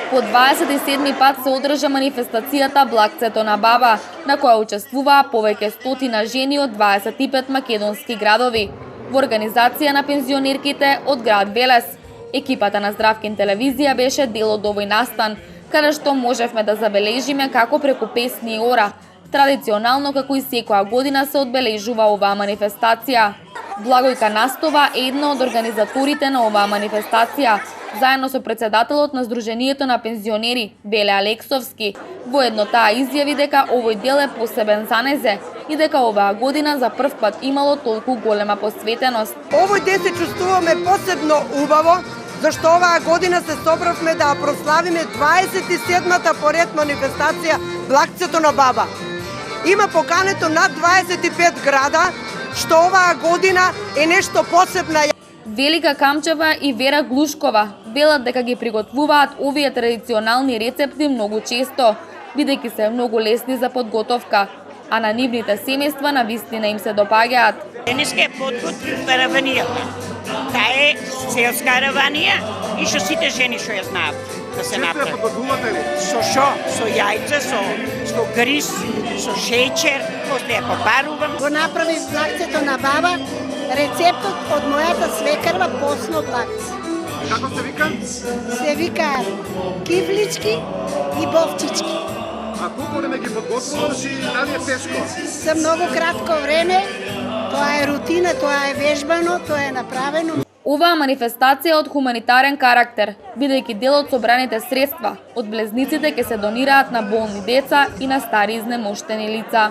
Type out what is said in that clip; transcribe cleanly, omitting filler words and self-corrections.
По 27 пат се одржа манифестацијата Блакцето на баба, на која учествуваа повеќе стотина жени од 25 македонски градови, во организација на пензионерките од град Велес. Екипата на Здравкин телевизија беше дел од овој настан, каде што можевме да забележиме како преку песни и ора, традиционално како и секоја година се одбележува оваа манифестација. Благојка Настова е една од организаторите на оваа манифестација, заедно со председателот на Сдруженијето на пензионери, Веле Алексовски. Воедно таа изјави дека овој дел е посебен за незе и дека оваа година за прв пат имало толку голема посветеност. Овој ден се чувствуваме посебно убаво, зашто оваа година се собравме да прославиме 27-та поред манифестација Блакцето на баба. Има покането над 25 града, што оваа година е нешто посебна. Велика Камчева и Вера Глушкова велат дека ги приготвуваат овие традиционални рецепти многу често, бидејќи се многу лесни за подготовка, а на нивните семејства навистина им се допаѓаат. Денеска е подготвив раванијата. Таа е селска раванија и што сите жени што ја знаат да се направи. Често ја подготвувате ли? Со шо? Со јајца, со гриз, со шеќер, после ја попарувам. Го направи Блакцето на баба, рецептот од мојата свекарва посно блакце. Како се вика? Се вика кивлички и бовчички. А колку време ги подготвуваш и дали е тешко? За многу кратко време, тоа е рутина, тоа е вежбано, тоа е направено. Оваа манифестација е од хуманитарен карактер, бидејќи дел од собраните средства од блезниците ќе се донираат на болни деца и на стари изнемоштени лица.